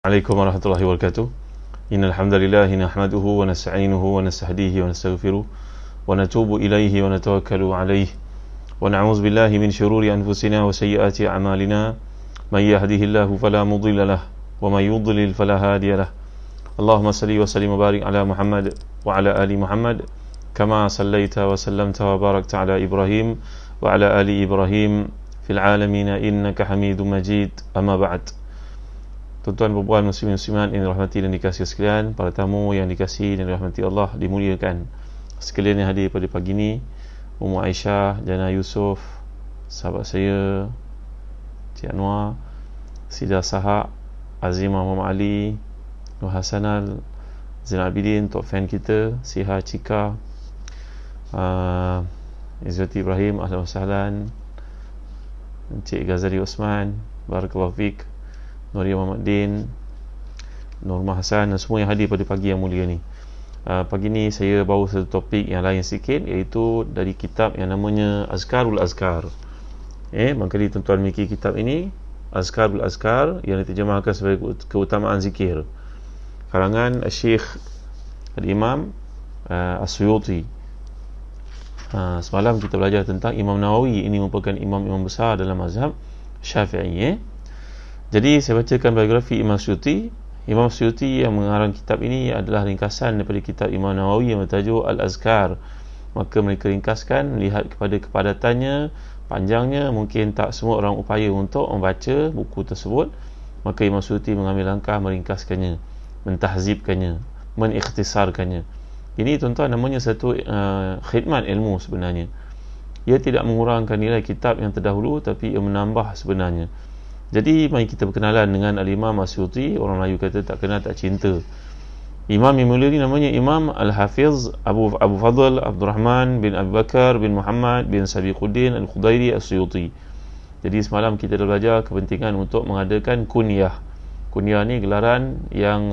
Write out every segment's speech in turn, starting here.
عليكم ورحمة الله وبركاته. إن الحمد لله نحمده ونستعينه ونستهديه ونستغفره ونتوب إليه ونتوكل عليه ونعوذ بالله من شرور أنفسنا وسيئات أعمالنا من يهده الله فلا مضل له ومن يضلل فلا هادي له. اللهم صل وسلم وبارك على محمد وعلى آل محمد كما صليت وسلمت وباركت على إبراهيم وعلى آل إبراهيم في العالمين إنك حميد مجيد. أما بعد. Tuan-tuan dan puan muslimin muslimat yang dirahmati dan dikasihi sekalian, para tamu yang dikasihi dan dirahmati Allah, dimuliakan sekalian yang hadir pada pagi ini, Ummu Aisyah, Jana Yusof, sahabat saya Cik Anwar, Sida Sahak, Azimah Muhammad Ali, Nur Hasanal, Zainal Abidin, top fan kita, Siha Cika, Izzati Ibrahim, ahlan wa sahlan, Cik Ghazali Osman, barakallahu fiik, Nuria Muhammad Din, Nur Hasan dan semua yang hadir pada pagi yang mulia ni. Pagi ni saya bawa satu topik yang lain sikit, iaitu dari kitab yang namanya Azkarul Azkar. Maka tuan-tuan memiliki kitab ini, Azkarul Azkar, yang diterjemahkan sebagai keutamaan zikir, karangan Syekh Al-Imam As-Suyuti. Semalam kita belajar tentang Imam Nawawi. Ini merupakan imam-imam besar dalam mazhab Syafi'i. Jadi saya bacakan biografi Imam Suyuti. Imam Suyuti yang mengarang kitab ini adalah ringkasan daripada kitab Imam Nawawi yang bertajuk Al-Azkar. Maka mereka ringkaskan melihat kepada kepadatannya, panjangnya, mungkin tak semua orang upaya untuk membaca buku tersebut. Maka Imam Suyuti mengambil langkah meringkaskannya, mentahzibkannya, mengikhtisarkannya. Ini tuan-tuan namanya satu khidmat ilmu sebenarnya. Ia tidak mengurangkan nilai kitab yang terdahulu, tapi ia menambah sebenarnya. Jadi mari kita berkenalan dengan Al-Imam As-Suyuti. Orang Melayu kata tak kenal tak cinta. Imam yang mulia ni namanya Imam Al-Hafiz Abu Fadl Abdul Rahman bin Abi Bakar bin Muhammad bin Sabiquddin Al-Khudairi As-Suyuti. Jadi semalam kita dah belajar kepentingan untuk mengadakan kunyah. Kunyah ni gelaran yang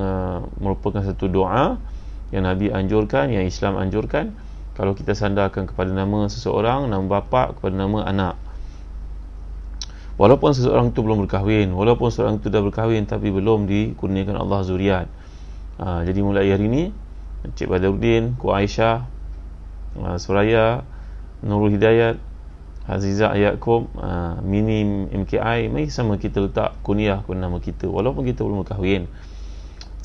merupakan satu doa yang Nabi anjurkan, yang Islam anjurkan. Kalau kita sandarkan kepada nama seseorang, nama bapa, kepada nama anak, walaupun seseorang itu belum berkahwin, walaupun seseorang itu dah berkahwin tapi belum dikurniakan Allah zuriat. Jadi mulai hari ini, Cik Badruddin, Ku Aisyah, Suraya, Nurul Hidayat, Azizah Yaakob, Mini MKI, mari sama kita letak kunyah kepada nama kita, walaupun kita belum berkahwin,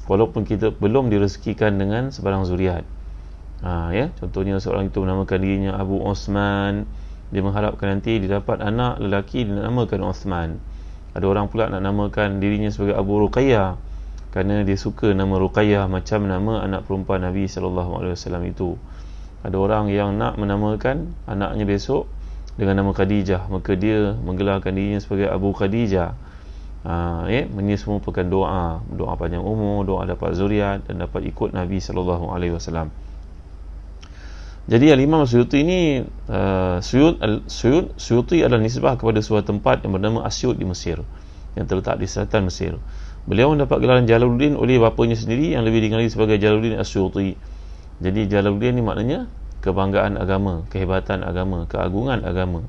walaupun kita belum direzekikan dengan sebarang zuriat. Contohnya seorang itu menamakan dirinya Abu Osman, dia mengharapkan nanti dia dapat anak lelaki, dia namakan Osman. Ada orang pula nak namakan dirinya sebagai Abu Ruqayyah kerana dia suka nama Ruqayyah macam nama anak perempuan Nabi SAW itu. Ada orang yang nak menamakan anaknya besok dengan nama Khadijah, maka dia menggelarkan dirinya sebagai Abu Khadijah. Ini semua merupakan doa panjang umur, doa dapat zuriat dan dapat ikut Nabi SAW. Jadi Al-Imam Suyuti ini, Suyuti adalah nisbah kepada sebuah tempat yang bernama Asyut di Mesir, yang terletak di selatan Mesir. Beliau mendapat gelaran Jalaluddin oleh bapanya sendiri yang lebih dikenali sebagai Jalaluddin As-Suyuti. Jadi Jalaluddin ni maknanya kebanggaan agama, kehebatan agama, keagungan agama.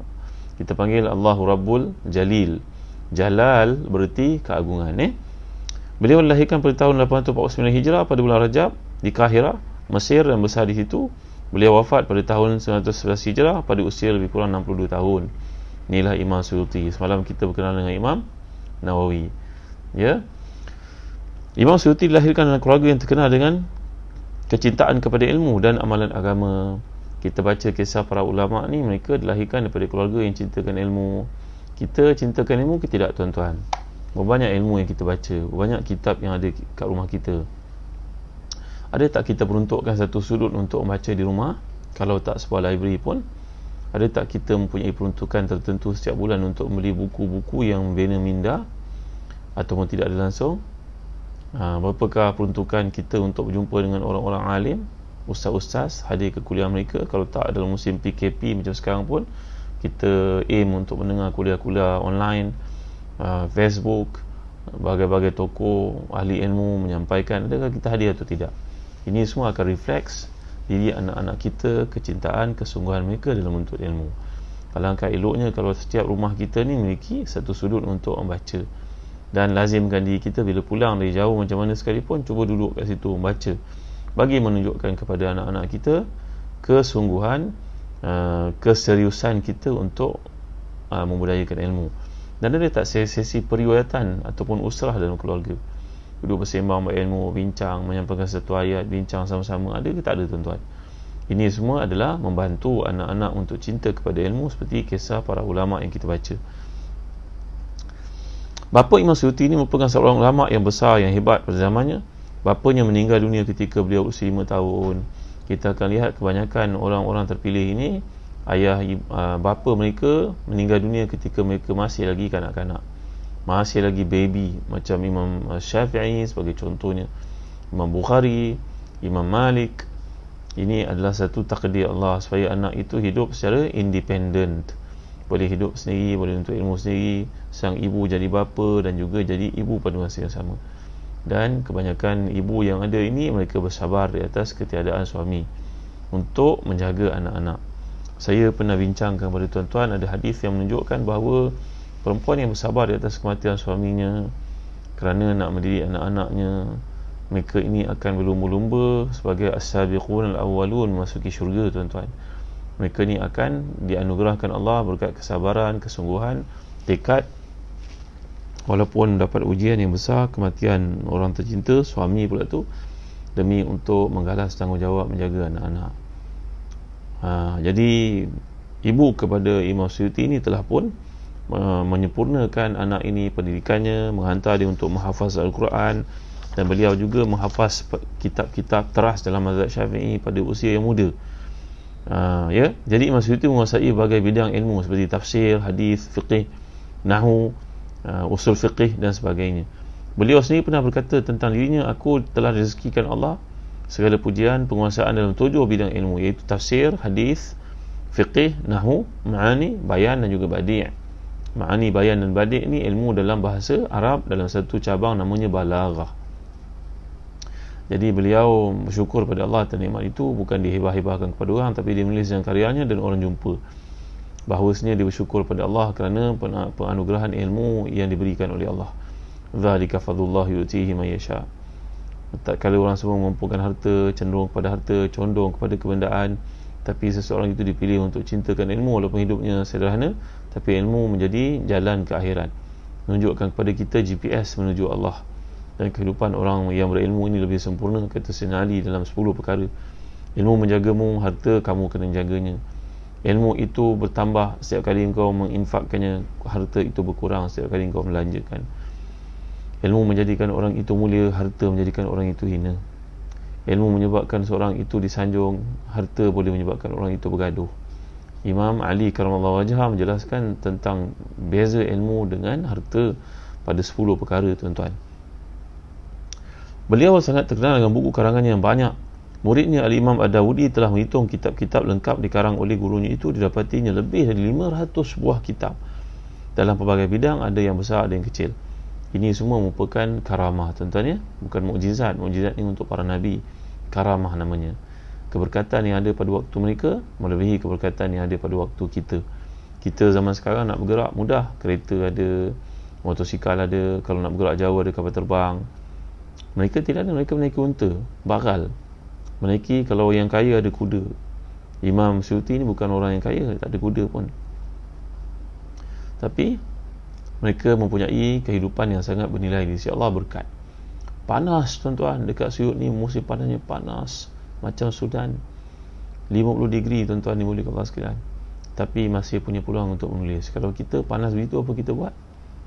Kita panggil Allahu Rabbul Jalil. Jalal berarti keagungan. Beliau dilahirkan pada tahun 849 Hijrah pada bulan Rajab di Kahirah, Mesir, dan besar di situ. Beliau wafat pada tahun 911 Hijrah pada usia lebih kurang 62 tahun. Inilah Imam Suyuti. Semalam kita berkenalan dengan Imam Nawawi. Imam Suyuti dilahirkan dalam keluarga yang terkenal dengan kecintaan kepada ilmu dan amalan agama. Kita baca kisah para ulama ni, mereka dilahirkan daripada keluarga yang cintakan ilmu. Kita cintakan ilmu ke tidak, tuan-tuan? Banyak ilmu yang kita baca, banyak kitab yang ada kat rumah kita. Ada tak kita peruntukkan satu sudut untuk membaca di rumah? Kalau tak sebuah library pun. Ada tak kita mempunyai peruntukan tertentu setiap bulan untuk membeli buku-buku yang membina minda, ataupun tidak ada langsung? Berapakah peruntukan kita untuk berjumpa dengan orang-orang alim, ustaz-ustaz, hadir ke kuliah mereka? Kalau tak dalam musim PKP macam sekarang pun, kita aim untuk mendengar kuliah-kuliah online, Facebook, berbagai-bagai tokoh ahli ilmu menyampaikan. Adakah kita hadir atau tidak? Ini semua akan refleks diri anak-anak kita, kecintaan, kesungguhan mereka dalam menuntut ilmu. Alangkah eloknya kalau setiap rumah kita ni memiliki satu sudut untuk membaca. dan lazimkan diri kita bila pulang dari jauh macam mana sekalipun, cuba duduk kat situ membaca, bagi menunjukkan kepada anak-anak kita kesungguhan, keseriusan kita untuk membudayakan ilmu. Dan ada tak sesi periwayatan ataupun usrah dalam keluarga, duduk bersembang berilmu, bincang, menyampaikan satu ayat, bincang sama-sama, ada ke tak ada tuan-tuan? Ini semua adalah membantu anak-anak untuk cinta kepada ilmu, seperti kisah para ulama yang kita baca. Bapa Imam Suyuti ini merupakan seorang ulama yang besar, yang hebat pada zamannya. Bapanya meninggal dunia ketika beliau usia 5 tahun. Kita akan lihat kebanyakan orang-orang terpilih ini, bapa mereka meninggal dunia ketika mereka masih lagi kanak-kanak, masih lagi baby, macam Imam Syafi'i sebagai contohnya, Imam Bukhari, Imam Malik. Ini adalah satu takdir Allah supaya anak itu hidup secara independent, boleh hidup sendiri, boleh untuk ilmu sendiri. Sang ibu jadi bapa dan juga jadi ibu pada masa yang sama. Dan kebanyakan ibu yang ada ini, mereka bersabar di atas ketiadaan suami untuk menjaga anak-anak. Saya pernah bincangkan kepada tuan-tuan, ada hadis yang menunjukkan bahawa perempuan yang bersabar di atas kematian suaminya kerana nak mendidik anak-anaknya, mereka ini akan berlumba-lumba sebagai as-sabiqun al-awwalun memasuki syurga, tuan-tuan. Mereka ni akan dianugerahkan Allah berkat kesabaran, kesungguhan, tekad, walaupun dapat ujian yang besar, kematian orang tercinta, suami pula tu, demi untuk menggalas tanggungjawab menjaga anak-anak. Jadi ibu kepada Imam Suyuti ini telah pun menyempurnakan anak ini pendidikannya, menghantar dia untuk menghafaz Al-Quran, dan beliau juga menghafaz kitab-kitab teras dalam mazhab Syafi'i pada usia yang muda. Jadi Imam Suyuti menguasai berbagai bidang ilmu seperti tafsir, hadis, fiqh, nahwu, usul fiqh dan sebagainya. Beliau sendiri pernah berkata tentang dirinya, aku telah direzekikan Allah segala pujian, penguasaan dalam 7 bidang ilmu, iaitu tafsir, hadis, fiqh, nahwu, ma'ani, bayan dan juga badi'. Ma'ani, bayan dan badi' ni ilmu dalam bahasa Arab dalam satu cabang namanya balaghah. Jadi beliau bersyukur pada Allah atas nikmat itu, bukan dihibah-hibahkan kepada orang, tapi dia menulis dalam karyanya dan orang jumpa bahawasanya dia bersyukur pada Allah kerana penganugerahan ilmu yang diberikan oleh Allah. Dzalika fadlullah yu'tihi man yasha. Tak kala orang semua mengumpulkan harta, cenderung kepada harta, condong kepada kebendaan, tapi seseorang itu dipilih untuk cintakan ilmu walaupun hidupnya sederhana, tapi ilmu menjadi jalan ke akhirat, menunjukkan kepada kita GPS menuju Allah. Dan kehidupan orang yang berilmu ini lebih sempurna, kata Sayyidina Ali dalam 10 perkara. Ilmu menjagamu, harta kamu kena jaganya. Ilmu itu bertambah setiap kali engkau menginfakkannya, harta itu berkurang setiap kali engkau melanjakan. Ilmu menjadikan orang itu mulia, harta menjadikan orang itu hina. Ilmu menyebabkan seorang itu disanjung, harta boleh menyebabkan orang itu bergaduh. Imam Ali karamallahu wajhah menjelaskan tentang beza ilmu dengan harta pada 10 perkara, tuan-tuan. Beliau sangat terkenal dengan buku karangannya yang banyak. Muridnya Al-Imam Ad-Dawudi telah menghitung kitab-kitab lengkap dikarang oleh gurunya itu, didapatinya lebih dari 500 buah kitab dalam pelbagai bidang, ada yang besar, ada yang kecil. Ini semua merupakan karamah, tuan-tuan ya, bukan mukjizat. Mukjizat ini untuk para nabi, karamah namanya. Keberkatan yang ada pada waktu mereka melebihi keberkatan yang ada pada waktu kita. Kita zaman sekarang nak bergerak mudah, kereta ada, motosikal ada, kalau nak bergerak jauh ada kapal terbang. Mereka tidak ada, mereka menaiki unta, bagal. Menaiki, kalau yang kaya ada kuda. Imam Suyuti ni bukan orang yang kaya, tak ada kuda pun, tapi mereka mempunyai kehidupan yang sangat bernilai di sisi Allah, berkat. Panas, tuan-tuan, dekat Suyut ni musim panasnya panas macam Sudan, 50 degree, tuan-tuan dimuliakan Allah sekalian, tapi masih punya peluang untuk menulis. Kalau kita panas begitu, apa kita buat?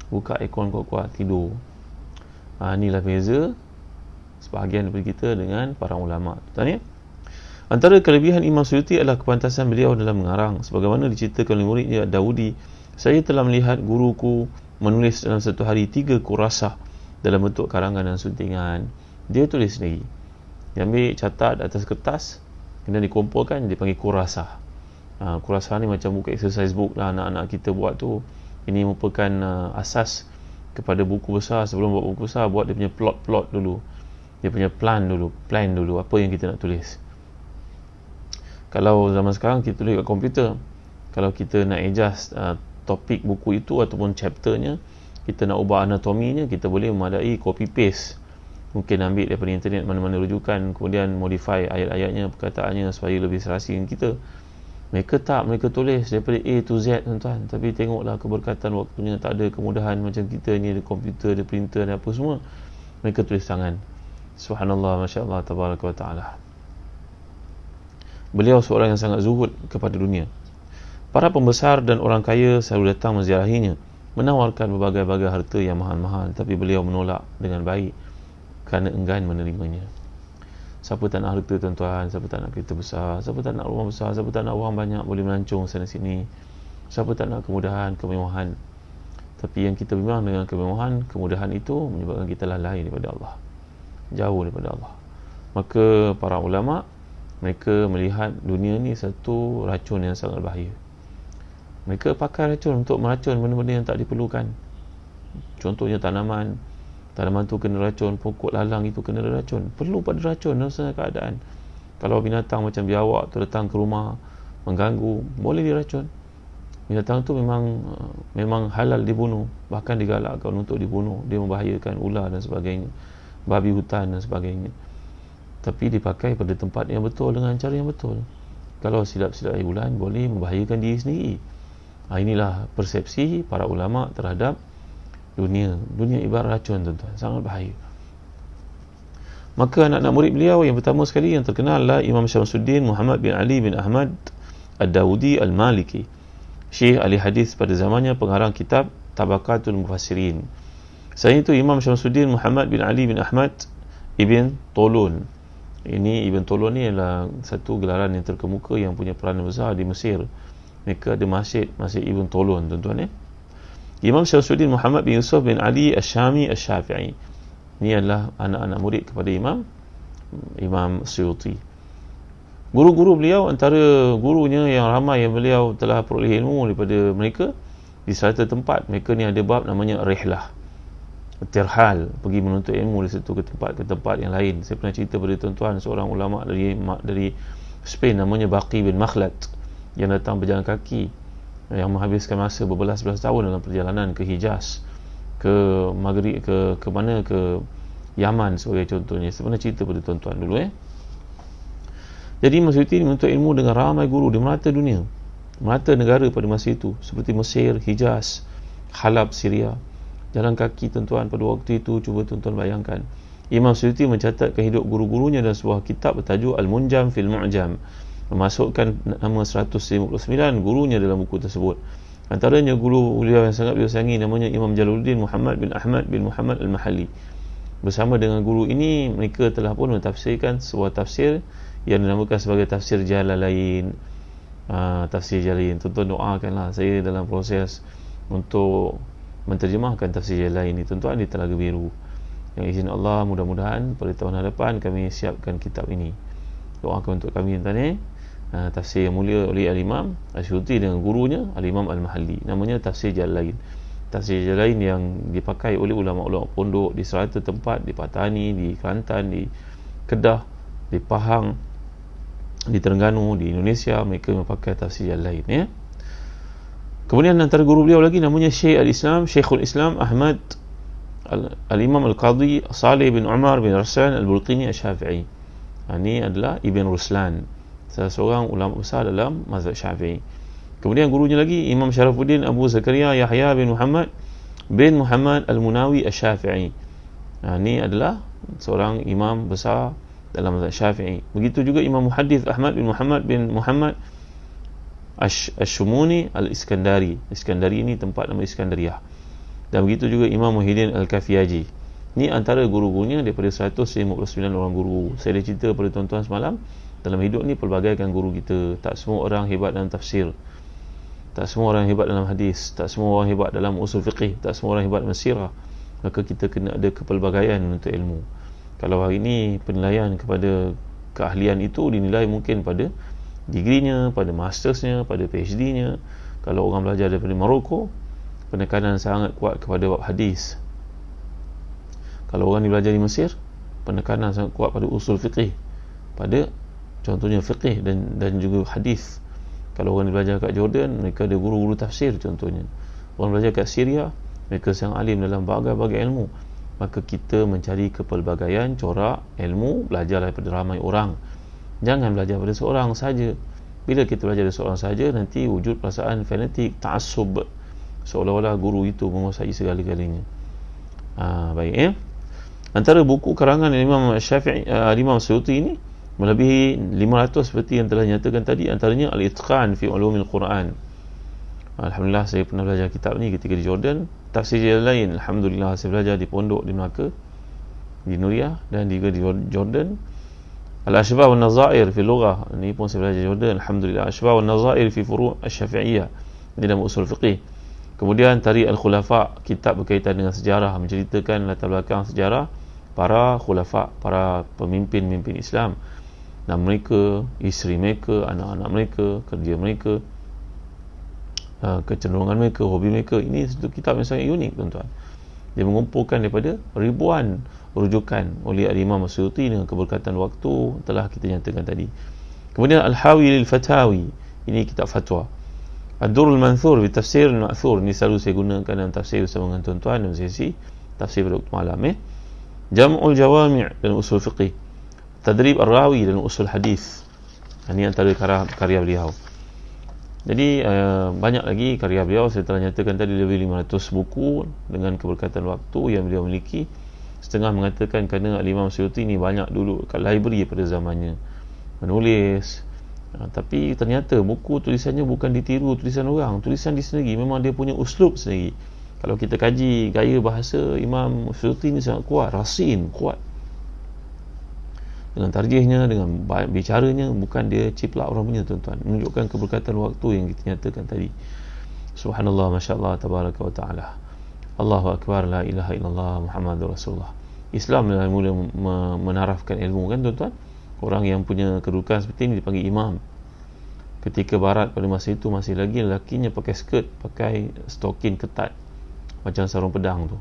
Buka aircon kuat-kuat, tidur. Inilah beza sebahagian daripada kita dengan para ulama, tuan-tuan ya. Antara kelebihan Imam Suyuti adalah kepantasan beliau dalam mengarang. Sebagaimana diceritakan oleh muridnya Dawudi, saya telah melihat guruku menulis dalam satu hari 3 kurasah dalam bentuk karangan dan suntingan. Dia tulis sendiri, dia ambil catat atas kertas, kemudian dikumpulkan, dia panggil kurasah. Kurasah ni macam buku exercise book lah anak-anak kita buat tu. Ini merupakan asas kepada buku besar. Sebelum buat buku besar, buat dia punya plot dulu, dia punya plan dulu apa yang kita nak tulis. Kalau zaman sekarang kita tulis kat komputer, kalau kita nak adjust topik buku itu ataupun chapternya, kita nak ubah anatominya, kita boleh memadai copy paste, mungkin ambil daripada internet mana-mana rujukan, kemudian modify ayat-ayatnya, perkataannya supaya lebih serasi dengan kita. Mereka tak, mereka tulis daripada A to Z, tuan-tuan. Tapi tengoklah keberkatan waktunya, tak ada kemudahan macam kita ni, ada komputer, ada printer, ada apa semua. Mereka tulis tangan. Subhanallah, Masya Allah, Tabaraka wa Ta'ala. Beliau seorang yang sangat zuhud kepada dunia. Para pembesar dan orang kaya selalu datang menziarahinya, menawarkan berbagai-bagai harta yang mahal-mahal, tapi beliau menolak dengan baik kerana enggan menerimanya. Siapa tak nak harta, tuan-tuan? Siapa tak nak kereta besar? Siapa tak nak rumah besar? Siapa tak nak orang banyak boleh melancong sana sini? Siapa tak nak kemudahan, kemewahan? Tapi yang kita bimbang dengan kemewahan, kemudahan itu menyebabkan kita lalai daripada Allah, jauh daripada Allah. Maka para ulama, mereka melihat dunia ni satu racun yang sangat bahaya. Mereka pakai racun untuk meracun benda-benda yang tak diperlukan. Contohnya tanaman tu kena racun, pokok lalang itu kena racun. Perlu pada racun dalam segala keadaan. Kalau binatang macam biawak tu datang ke rumah mengganggu, boleh diracun. Binatang tu memang halal dibunuh, bahkan digalakkan untuk dibunuh. Dia membahayakan ular dan sebagainya, babi hutan dan sebagainya. Tapi dipakai pada tempat yang betul, dengan cara yang betul. Kalau silap-silap air bulan, boleh membahayakan diri sendiri. Inilah persepsi para ulama terhadap dunia. Dunia ibarat racun, tuan-tuan, sangat bahaya. Maka anak-anak murid beliau yang pertama sekali yang terkenal adalah Imam Syamsuddin Muhammad bin Ali bin Ahmad Ad-Dawudi Al-Maliki, Syekh ahli hadis pada zamannya, pengarang kitab Tabaqatul Mufassirin. Selain itu, Imam Syamsuddin Muhammad bin Ali bin Ahmad Ibn Tolun. Ini Ibn Tolun ni adalah satu gelaran yang terkemuka yang punya peranan besar di Mesir. Mereka ada masjid Ibn Tolun, tuan-tuan ya. Imam Syamsuddin Muhammad bin Yusuf bin Ali Asy-Syami Asy-Syafi'i. Ini adalah anak-anak murid kepada Imam Suyuti. Guru-guru beliau, antara gurunya yang ramai yang beliau telah peroleh ilmu daripada mereka di satu tempat. Mereka ni ada bab namanya Rihlah, Tirhal, pergi menuntut ilmu dari satu ke tempat yang lain. Saya pernah cerita pada tuan-tuan, seorang ulama dari Spain namanya Baqi bin Makhlad, yang datang berjalan kaki, yang menghabiskan masa berbelas-belas tahun dalam perjalanan ke Hijaz, ke Maghrib, ke mana, ke Yaman sebagai contohnya. Saya pernah cerita pada tuan-tuan dulu Jadi Imam Suyuti menuntut ilmu dengan ramai guru di merata dunia, merata negara pada masa itu, seperti Mesir, Hijaz, Halab, Syria. Jalan kaki, tuan-tuan, pada waktu itu. Cuba tuan-tuan bayangkan. Imam Suyuti mencatatkan hidup guru-gurunya dalam sebuah kitab bertajuk Al-Munjam fil Mu'jam, memasukkan nama 159 gurunya dalam buku tersebut. Antaranya guru beliau yang sangat beliau sayangi namanya Imam Jalaluddin Muhammad bin Ahmad bin Muhammad Al-Mahalli. Bersama dengan guru ini, mereka telah pun mentafsirkan sebuah tafsir yang dinamakan sebagai tafsir Jalalain. Tafsir Jalalain, tuan-tuan doakanlah saya dalam proses untuk menterjemahkan tafsir Jalalain ini, tuan-tuan, di Telaga Biru. Yang izin Allah, mudah-mudahan pada tahun hadapan kami siapkan kitab ini. Doakan untuk kami, tuan-tuan. Tafsir yang mulia oleh Al-Imam Asy-Suyuti dengan gurunya Al-Imam Al-Mahalli, namanya tafsir Jalalain. Tafsir Jalalain yang dipakai oleh ulama-ulama pondok di serata tempat, di Patani, di Kelantan, di Kedah, di Pahang, di Terengganu, di Indonesia. Mereka memakai tafsir Jalalain Kemudian antara guru beliau lagi namanya Syekhul Islam Ahmad Al-Imam Al-Qadhi Salih bin Umar bin Raslan Al-Bulqini Asy-Syafi'i. Ini adalah Ibn Ruslan, salah seorang ulama besar dalam mazhab Syafi'i. Kemudian gurunya lagi Imam Syarafuddin Abu Zakaria Yahya bin Muhammad Al-Munawi Asy-Syafi'i. Ini adalah seorang imam besar dalam mazhab Syafi'i. Begitu juga Imam Muhaddits Ahmad bin Muhammad Asy-Shumuni Al-Iskandari. Iskandari ini tempat nama Iskandariah. Dan begitu juga Imam Muhyiddin Al-Kafiyaji. Ini antara guru-gurunya daripada 159 orang guru. Saya dah cerita pada tuan-tuan semalam, dalam hidup ni pelbagaikan guru kita. Tak semua orang hebat dalam tafsir, tak semua orang hebat dalam hadis, tak semua orang hebat dalam usul fiqih, tak semua orang hebat dalam sirah. Maka kita kena ada kepelbagaian untuk ilmu. Kalau hari ini penilaian kepada keahlian itu dinilai mungkin pada degreenya, pada mastersnya, pada PhD-nya. Kalau orang belajar daripada Morocco, penekanan sangat kuat kepada bab hadis. Kalau orang belajar di Mesir, penekanan sangat kuat pada usul fiqih, pada contohnya fiqih dan juga hadis. Kalau orang belajar kat Jordan, mereka ada guru-guru tafsir contohnya. Orang belajar kat Syria, mereka yang alim dalam berbagai ilmu. Maka kita mencari kepelbagaian corak ilmu, belajar daripada ramai orang. Jangan belajar pada seorang saja. Bila kita belajar dari seorang saja, nanti wujud perasaan fanatik, ta'assub, seolah-olah guru itu menguasai segala-galanya. Baik. Antara buku karangan Imam Syafi'i, Imam Suyuti ini melebihi 500 seperti yang telah dinyatakan tadi. Antaranya Al-Itqan fi Ulumil Quran. Alhamdulillah saya pernah belajar kitab ni ketika di Jordan. Tafsir yang lain, alhamdulillah saya belajar di pondok di Melaka, di Nuriyah, dan juga di Jordan. Al-Ashbah wal Nazair fi Lughah, ini pun saya belajar di Jordan, alhamdulillah. Al-Ashbah wal Nazair fi Furu' Asy-Syafi'iyah, ini dalam usul fiqih. Kemudian Tarikh Al-Khulafa, kitab berkaitan dengan sejarah, menceritakan latar belakang sejarah para khulafa, para pemimpin-pemimpin Islam, dan mereka, isteri mereka, anak-anak mereka, kerja mereka, kecenderungan mereka, hobi mereka. Ini satu kitab yang sangat unik, tuan-tuan. Dia mengumpulkan daripada ribuan rujukan oleh Imam Suyuti dengan keberkatan waktu telah kita nyatakan tadi. Kemudian Al-Hawi lil Fatawi, ini kitab fatwa. Ad-Durrul Manthur fi Tafsir Al-Ma'thur, ini selalu saya gunakan dalam tafsir bersama dengan tuan-tuan dalam sesi tafsir pada waktu malam. Jam'ul Jawami' dalam usul fiqih. Tadrib Ar-Rawi dalam usul hadis. Ini antara karya beliau. Jadi banyak lagi karya beliau. Saya telah nyatakan tadi lebih 500 buku dengan keberkatan waktu yang beliau miliki. Setengah mengatakan kerana Imam Suyuti ni banyak dulu kat library pada zamannya menulis, tapi ternyata buku tulisannya bukan ditiru tulisan orang, tulisan dia sendiri. Memang dia punya uslub sendiri. Kalau kita kaji gaya bahasa Imam Suyuti ni sangat kuat, rasin, kuat dengan tarjihnya, dengan bicaranya, bukan dia ciplak orang punya, tuan-tuan. Menunjukkan keberkatan waktu yang kita nyatakan tadi. Subhanallah, masya-Allah, tabaraka wa ta'ala. Allahu akbar, la ilaha illallah, Muhammadur Rasulullah. Islam dah mula menarafkan ilmu, kan tuan-tuan. Orang yang punya kedudukan seperti ini dipanggil imam. Ketika barat pada masa itu masih lagi lelakinya pakai skirt, pakai stokin ketat macam sarung pedang tu.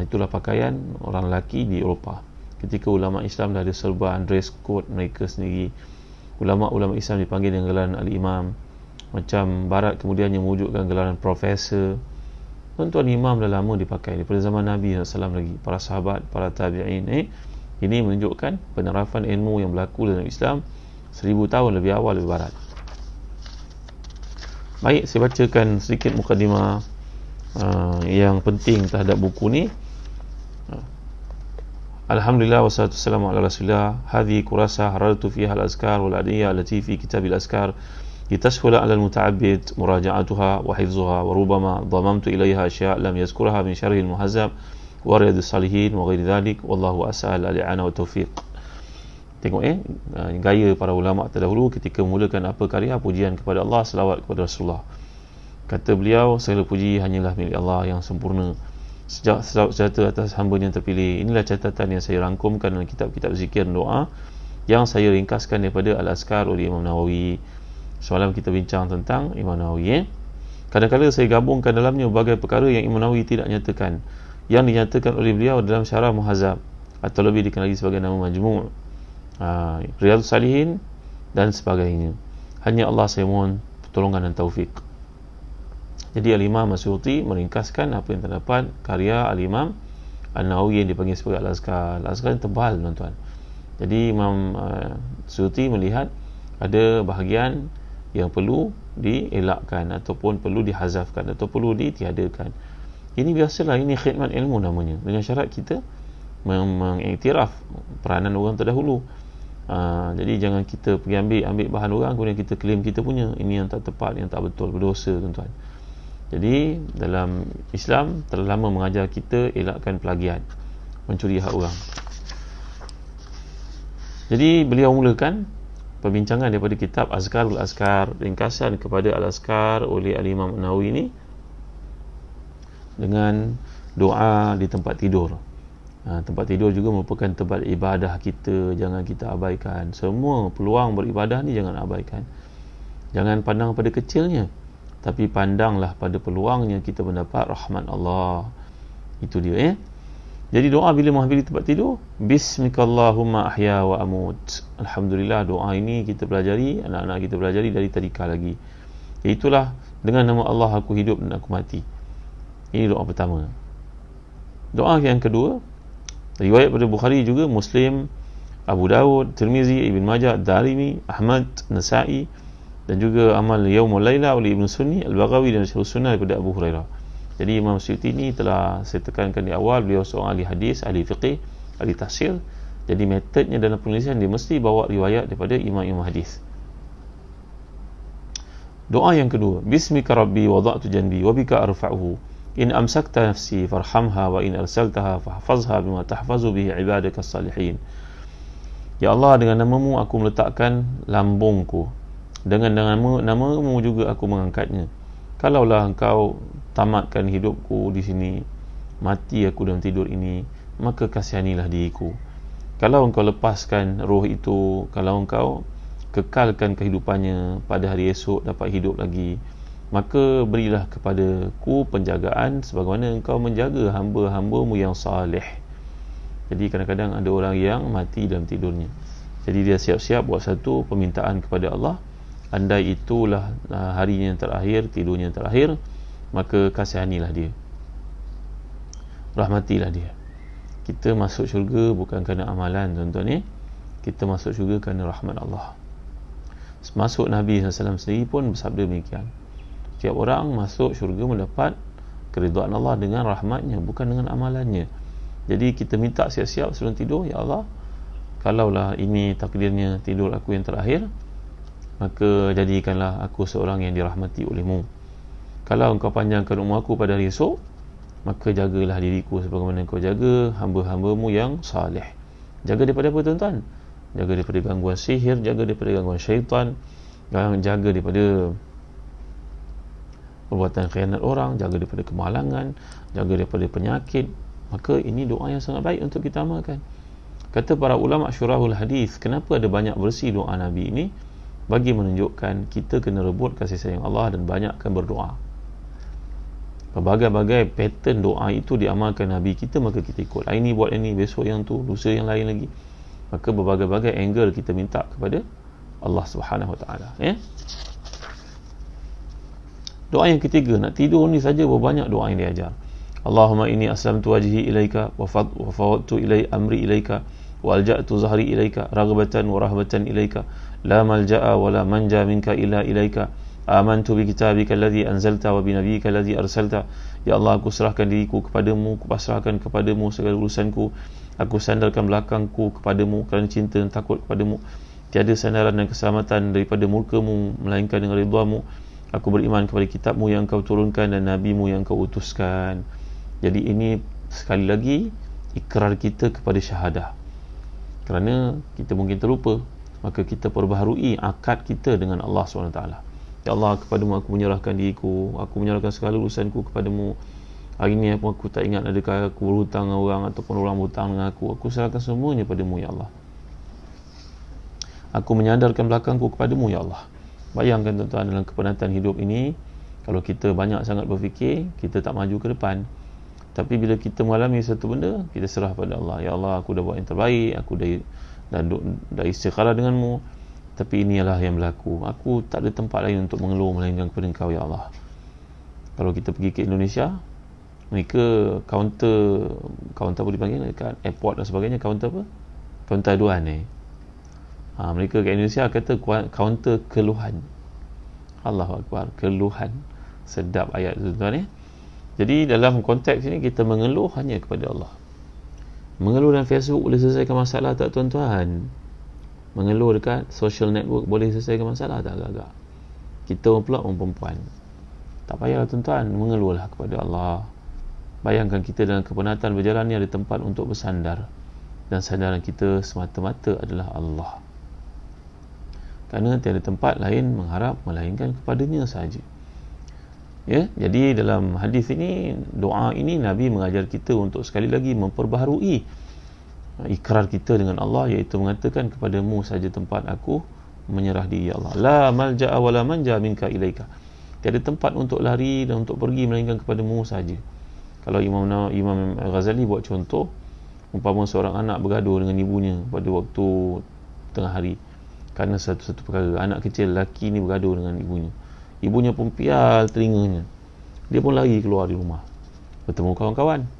Itulah pakaian orang lelaki di Eropah. Ketika ulama Islam dah ada serban, dress code mereka sendiri. Ulama-ulama Islam dipanggil dengan gelaran al-imam. Macam barat kemudian yang mewujudkan gelaran profesor. Tuan-tuan, imam dah lama dipakai daripada zaman Nabi SAW lagi, para sahabat, para tabi'in. Ini menunjukkan penerapan ilmu yang berlaku dalam Islam 1000 tahun lebih awal, lebih barat. Baik, saya bacakan sedikit mukadimah yang penting terhadap buku ni. Alhamdulillah wassalatu wassalamu ala Rasulillah. Hadhihi kurasa harartu fiha al-azkar wal adiyya allati fi kitab al-azkar litashhula ala al-muta'abbid muraja'atuha wa hifdhuha, wa rubama dhamamtu ilayha ashya' lam yazkurha min syarh al-muhazzab wa riyadus salihin wa ghairi dhalik. Wallahu as'al al-i'ana wa tawfiq. Tengok gaya para ulama terdahulu ketika memulakan apa karya, pujian kepada Allah, selawat kepada Rasulullah. Kata beliau, segala puji hanyalah milik Allah yang sempurna. Sejak sejata atas hamba yang terpilih. Inilah catatan yang saya rangkumkan dalam kitab-kitab zikir dan doa yang saya ringkaskan daripada Al-Azkar oleh Imam Nawawi. Semalam kita bincang tentang Imam Nawawi. Kadang-kadang saya gabungkan dalamnya berbagai perkara yang Imam Nawawi tidak nyatakan, yang dinyatakan oleh beliau dalam syarah Muhazzab, atau lebih dikenali sebagai nama Majmu', Riyadhus Salihin dan sebagainya. Hanya Allah saya mohon pertolongan dan taufik. Jadi Al-Imam Suyuti meringkaskan apa yang terdapat karya Al-Imam An-Nawawi yang dipanggil sebagai Al-Azkar. Al-Azkar yang tebal, tuan-tuan. Jadi Imam Suyuti melihat ada bahagian yang perlu dielakkan, ataupun perlu dihazafkan, atau perlu ditiadakan. Ini biasalah, ini khidmat ilmu namanya, dengan syarat kita mengiktiraf peranan orang terdahulu. Jadi jangan kita pergi ambil bahan orang kemudian kita claim kita punya. Ini yang tak tepat, yang tak betul, berdosa, tuan-tuan. Jadi dalam Islam telah lama mengajar kita elakkan plagiat, mencuri hak orang. Jadi beliau mulakan perbincangan daripada kitab Azkarul Azkar, ringkasan kepada Al-Azkar oleh Al-Imam Nawawi ini, dengan doa di tempat tidur. Tempat tidur juga merupakan tempat ibadah kita, jangan kita abaikan. Semua peluang beribadah ni jangan abaikan. Jangan pandang pada kecilnya, tapi pandanglah pada peluangnya kita mendapat rahmat Allah. Itu dia. Jadi doa bila menghampiri tempat tidur, Bismikallahumma ahya wa amut. Alhamdulillah, doa ini kita pelajari, anak-anak kita pelajari dari tadika lagi. Itulah, dengan nama Allah aku hidup dan aku mati. Ini doa pertama. Doa yang kedua, riwayat pada Bukhari juga, Muslim, Abu Dawud, Tirmizi, Ibn Majah, Darimi, Ahmad, Nasa'i, dan juga amal Yaumul Laila oleh Ibn Sunni, Al-Baghawi dan Syarh Sunnah daripada Abu Hurairah. Jadi Imam Suyuti ni telah saya tekankan di awal, beliau seorang ahli hadis, ahli fiqih, ahli tafsir. Jadi metodnya dalam penulisan dia mesti bawa riwayat daripada imam-imam hadis. Doa yang kedua, Bismika Rabbi wada'tu janbi wa bika arfa'uhu in amsakta nafsi farhamha wa in arsaltaha fahfazha bima tahfazu bihi ibadaka salihin. Ya Allah, dengan namamu aku meletakkan lambungku, dengan namamu juga aku mengangkatnya. Kalaulah engkau tamatkan hidupku di sini, mati aku dalam tidur ini, maka kasihanilah diriku. Kalau engkau lepaskan roh itu, kalau engkau kekalkan kehidupannya, pada hari esok dapat hidup lagi, maka berilah kepadaku penjagaan sebagaimana engkau menjaga hamba-hambamu yang salih. Jadi kadang-kadang ada orang yang mati dalam tidurnya, jadi dia siap-siap buat satu permintaan kepada Allah. Andai itulah harinya yang terakhir, tidurnya yang terakhir, maka kasihanilah dia, rahmatilah dia. Kita masuk syurga bukan kerana amalan, tuan-tuan ni. Kita masuk syurga kerana rahmat Allah. Masuk Nabi SAW sendiri pun bersabda demikian. Setiap orang masuk syurga mendapat keridhaan Allah dengan rahmatnya, bukan dengan amalannya. Jadi kita minta siap-siap sebelum tidur, ya Allah, kalaulah ini takdirnya tidur aku yang terakhir, maka jadikanlah aku seorang yang dirahmati olehmu. Kalau engkau panjangkan umur aku pada hari esok, maka jagalah diriku sebagaimana engkau jaga hamba-hambamu yang salih. Jaga daripada apa, tuan-tuan? Jaga daripada gangguan sihir, jaga daripada gangguan syaitan, jaga daripada perbuatan khianat orang, jaga daripada kemalangan, jaga daripada penyakit. Maka ini doa yang sangat baik untuk kita amalkan. Kata para ulama syurahul hadis, kenapa ada banyak versi doa Nabi ini? Bagi menunjukkan kita kena rebut kasih sayang Allah dan banyakkan berdoa. Berbagai-bagai pattern doa itu diamalkan Nabi kita, maka kita ikut. Hari ini buat ini, besok yang tu, lusa yang lain lagi. Maka berbagai-bagai angle kita minta kepada Allah Subhanahu Wa Taala. Doa yang ketiga, nak tidur ni saja berbanyak doa yang diajar. Allahumma inni aslamtu wajhi ilaika wa fawwadtu ilai amri ilaika wa alja'tu zahri ilaika raghbatan wa rahbatan ilaika la malja'a wa la manja minka illa ilaika amantu bi kitabika alladhi anzalta wa bi nabiyyika alladhi arsalta. Ya Allah, aku serahkan diriku kepadamu, aku pasrahkan kepadamu segala urusanku, aku sandarkan belakangku kepadamu kerana cinta dan takut kepadamu. Tiada sandaran dan keselamatan daripada murkamu melainkan dengan ridhamu. Aku beriman kepada kitabmu yang kau turunkan dan nabimu yang kau utuskan. Jadi ini sekali lagi ikrar kita kepada syahadah. Kerana kita mungkin terlupa, maka kita perbaharui akad kita dengan Allah SWT. Ya Allah, kepadamu aku menyerahkan diriku, aku menyerahkan segala urusanku kepadamu. Hari ini aku tak ingat adakah aku berhutang dengan orang ataupun orang berhutang dengan aku. Aku serahkan semuanya padamu, ya Allah. Aku menyandarkan belakangku kepadamu, ya Allah. Bayangkan, tuan-tuan, dalam kepenatan hidup ini, kalau kita banyak sangat berfikir, kita tak maju ke depan. Tapi bila kita mengalami satu benda, kita serah pada Allah. Ya Allah, aku dah buat yang terbaik, aku dah istikharah denganmu, tapi inilah yang berlaku. Aku tak ada tempat lain untuk mengeluh melainkan kepada Engkau, ya Allah. Kalau kita pergi ke Indonesia, mereka kaunter apa dipanggil dekat airport dan sebagainya, kaunter apa? Kaunter aduan mereka kat Indonesia kata kaunter keluhan. Allahu Akbar, keluhan. Sedap ayat tu, tuan. Jadi dalam konteks ini kita mengeluh hanya kepada Allah. Mengeluh dalam Facebook boleh selesaikan masalah tak, tuan-tuan? Mengeluh dekat social network boleh selesaikan masalah tak, agak-agak? Kita pula orang perempuan, tak payahlah, tuan-tuan, mengeluhlah kepada Allah. Bayangkan kita dalam kepenatan berjalan ni ada tempat untuk bersandar, dan sandaran kita semata-mata adalah Allah. Kerana tiada tempat lain mengharap melainkan kepadanya sahaja. Ya, jadi dalam hadis ini, doa ini Nabi mengajar kita untuk sekali lagi memperbaharui ikrar kita dengan Allah, iaitu mengatakan kepadamu sahaja tempat aku menyerah diri, ya Allah. La malja'a wa la manja minka ilaika. Tiada tempat untuk lari dan untuk pergi melainkan kepadamu sahaja. Kalau Imam Ghazali buat contoh, umpama seorang anak bergaduh dengan ibunya pada waktu tengah hari kerana satu perkara. Anak kecil lelaki ni bergaduh dengan ibunya. Ibunya pun pial telinganya, dia pun lari keluar di rumah. bertemu kawan-kawan,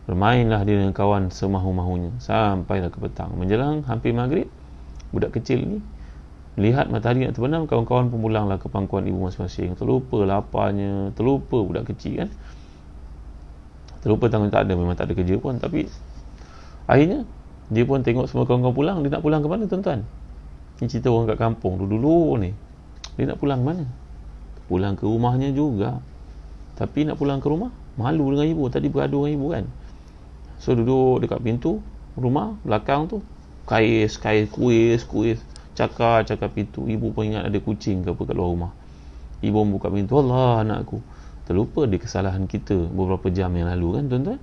bermainlah dia dengan kawan semahu-mahunya sampailah ke petang. Menjelang hampir maghrib, budak kecil ni lihat matahari nak terbenam, kawan-kawan pun pulanglah ke pangkuan ibu masing-masing. Terlupa laparnya, terlupa budak kecil kan, terlupa tanggung tak ada, memang tak ada kerja pun. Tapi akhirnya dia pun tengok semua kawan-kawan pulang. Dia nak pulang ke mana tuan-tuan? Ni cerita orang kat kampung dulu-dulu ni. Dia nak pulang mana? Pulang ke rumahnya juga. Tapi nak pulang ke rumah, malu dengan ibu. Tadi bergaduh dengan ibu kan. So duduk dekat pintu rumah belakang tu, kais, kuis, cakar pintu. Ibu pun ingat ada kucing ke apa kat luar rumah. Ibu buka pintu, Allah anakku. Terlupa dia kesalahan kita beberapa jam yang lalu kan tuan-tuan.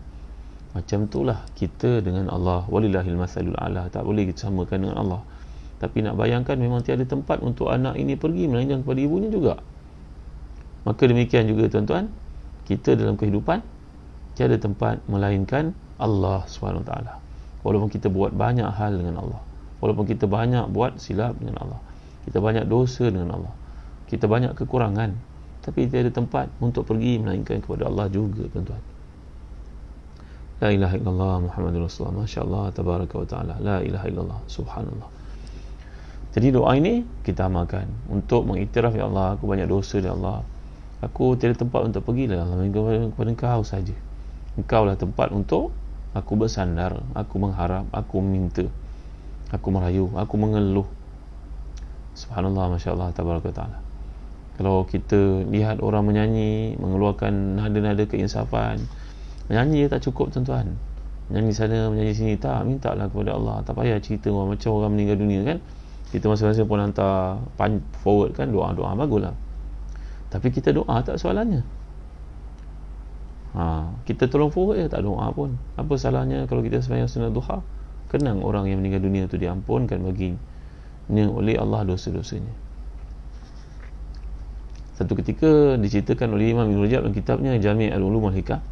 Macam itulah kita dengan Allah. Walillahil masalul a'la. Tak boleh kita samakan dengan Allah. Tapi nak bayangkan memang tiada tempat untuk anak ini pergi melainkan kepada ibunya juga. Maka demikian juga tuan-tuan, kita dalam kehidupan tiada tempat melainkan Allah SWT. Walaupun kita buat banyak hal dengan Allah, walaupun kita banyak buat silap dengan Allah, kita banyak dosa dengan Allah, kita banyak kekurangan, tapi tiada tempat untuk pergi melainkan kepada Allah juga tuan-tuan. La ilaha illallah Muhammadur Rasulullah. Masya Allah, tabaraka wa ta'ala. La ilaha illallah, subhanallah. Jadi doa ini kita amalkan untuk mengiktiraf, ya Allah, aku banyak dosa, ya Allah, aku tiada tempat untuk pergi, ya Allah, kepada Engkau saja. Engkau lah tempat untuk aku bersandar, aku mengharap, aku minta, aku merayu, aku mengeluh. Subhanallah, Masya Allah, tabaraka ta'ala. Kalau kita lihat orang menyanyi, mengeluarkan nada-nada keinsafan, menyanyi tak cukup tuan-tuan, menyanyi sana, menyanyi sini, tak, mintalah kepada Allah. Tak payah cerita macam orang meninggal dunia kan. Kita masing-masing pun hantar forward kan, doa-doa baguslah. Tapi kita doa tak soalannya. Kita tolong forward je, tak doa pun. Apa salahnya kalau kita sembahyang sunat duha, kenang orang yang meninggal dunia tu diampunkan baginya oleh Allah dosa-dosanya. Satu ketika diceritakan oleh Imam Ibn Rajab dalam kitabnya Jami' Al-Ulum Wal-Hikam,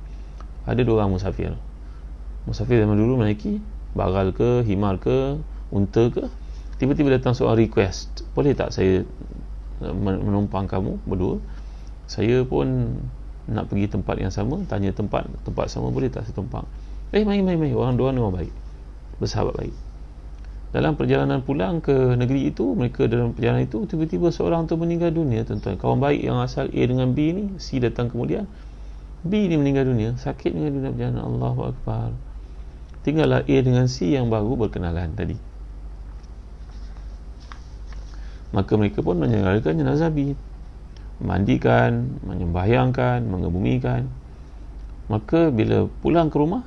ada dua orang musafir. Musafir zaman dulu menaiki bagal ke, himar ke, unta ke. Tiba-tiba datang seorang request, boleh tak saya menumpang kamu berdua? Saya pun nak pergi tempat yang sama, tanya tempat sama, boleh tak saya tumpang? Mari. Orang dua orang baik, bersahabat baik. Dalam perjalanan pulang ke negeri itu, mereka dalam perjalanan itu, tiba-tiba seorang tu meninggal dunia tuan-tuan. Kawan baik yang asal A dengan B ni, C datang kemudian, B ni meninggal dunia, sakit meninggal dunia perjalanan. Allahu Akbar. Tinggallah A dengan C yang baru berkenalan tadi. Maka mereka pun menyegerakan jenazah B, mandikan, menyembahyangkan, mengebumikan. Maka bila pulang ke rumah,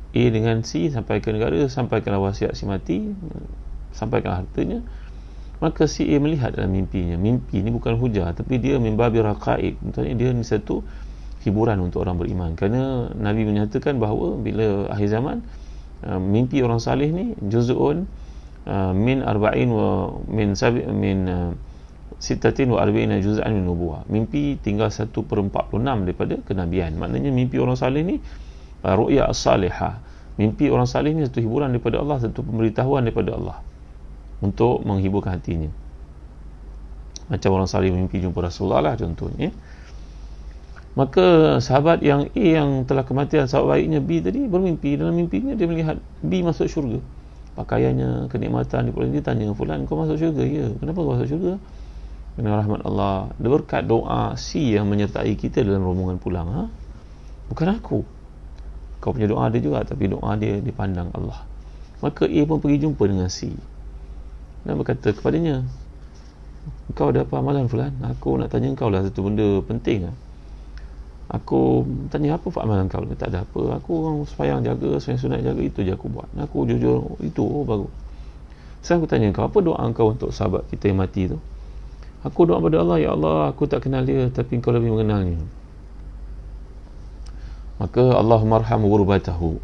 A dengan C sampai ke negara, sampaikanlah wasiat si mati, sampaikanlah hartanya. Maka si A melihat dalam mimpinya. Mimpi ni bukan hujah, tapi dia mimbabi raqaib. Maksudnya dia ni satu hiburan untuk orang beriman. Kerana Nabi menyatakan bahawa bila akhir zaman, mimpi orang salih ni juz'un min arba'in wa min sittatin wa arba'ina juz'an min nubuwah. Mimpi tinggal 1/46 daripada kenabian. Maknanya mimpi orang salih ni ru'ya as-salihah. Mimpi orang salih ni satu hiburan daripada Allah, satu pemberitahuan daripada Allah untuk menghiburkan hatinya. Macam orang salih mimpi jumpa Rasulullah lah contohnya. Maka sahabat yang A yang telah kematian, sahabat baiknya B tadi, bermimpi. Dalam mimpinya dia melihat B masuk syurga, pakaiannya, kenikmatan di pulang. Dia tanya, fulan kau masuk syurga? Ya. Kenapa kau masuk syurga? Kerana rahmat Allah, berkat doa C yang menyertai kita dalam rombongan pulang. Bukan aku. Kau punya doa ada juga, tapi doa dia dipandang Allah. Maka A pun pergi jumpa dengan C dan berkata kepadanya, kau ada apa amalan fulan? Aku nak tanya kau lah satu benda penting. Aku tanya, apa amalan kau? Tak ada apa, aku orang sembahyang jaga, sembahyang sunat jaga, itu je aku buat. Aku jujur, itu baru. Sekarang aku tanya kau, apa doa kau untuk sahabat kita yang mati tu? Aku doa pada Allah, ya Allah, aku tak kenal dia, tapi kau lebih mengenalnya. Maka Allahumma arham gurbatahu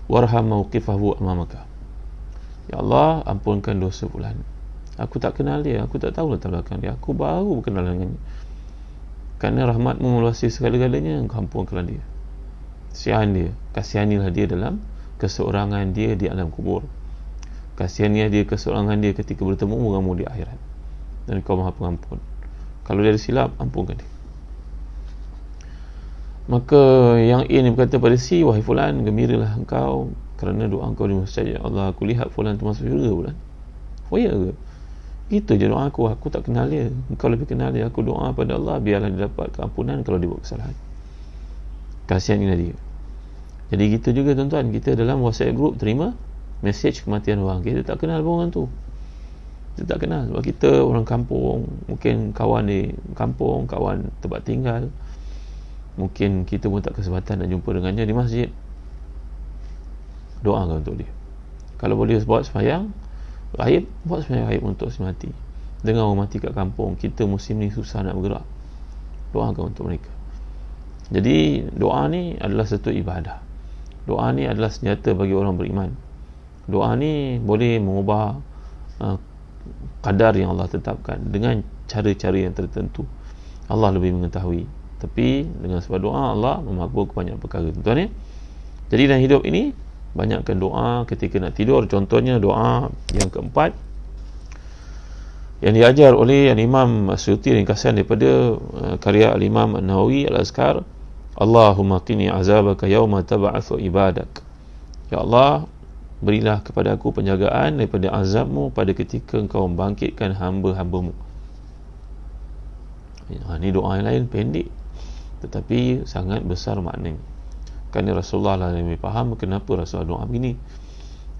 warham mawqifahu amamaka. Ya Allah, ampunkan dosa fulan. Aku tak kenal dia, aku tak tahu latar belakang dia, aku baru berkenalan dengannya. Kerana rahmatmu meluasi segala-galanya, engkau ampunkanlah dia. Kasihan dia, kasihanilah dia dalam keseorangan dia di alam kubur. Kasihanilah dia keseorangan dia ketika bertemu denganmu di akhirat. Dan kau Maha Pengampun. Kalau dia ada silap, ampunkan dia. Maka yang A ni berkata pada C, wahai fulan, gembiralah engkau kerana doa engkau dimustajab. Allah, aku lihat fulan tu masuk syurga fulan. Oh ya ke? Itu je doa aku tak kenal dia, engkau lebih kenal dia. Aku doa pada Allah biarlah dia dapat keampunan kalau dia buat kesalahan. Kasihan ini dia. Jadi gitu juga tuan-tuan, kita dalam WhatsApp group terima mesej kematian orang, kita tak kenal pun orang tu. Kita tak kenal, sebab kita orang kampung, mungkin kawan di kampung, kawan tempat tinggal, mungkin kita pun tak kesempatan nak jumpa dengannya di masjid. Doakan untuk dia. Kalau boleh buat sembahyang gaib, buat sembahyang gaib untuk si mati. Dengan orang mati kat kampung, kita musim ni susah nak bergerak, doakan untuk mereka. Jadi doa ni adalah satu ibadah. Doa ni adalah senjata bagi orang beriman. Doa ni boleh mengubah qadar yang Allah tetapkan dengan cara-cara yang tertentu. Allah lebih mengetahui. Tapi dengan sebab doa, Allah memakbulkan banyak perkara, tuan-tuan ya. Jadi dalam hidup ini banyakkan doa ketika nak tidur. Contohnya doa yang keempat yang diajar oleh Imam Suyuti, ringkasan daripada karya Imam An-Nawawi Al-Azkar. Allahumma qini azabaka yawma tab'atsu ibadak. Ya Allah, berilah kepada aku penjagaan daripada azabmu pada ketika engkau membangkitkan hamba-hambamu. Ini doa yang lain, pendek tetapi sangat besar maknanya. Kerana Rasulullah lah lebih faham kenapa Rasulullah doa begini.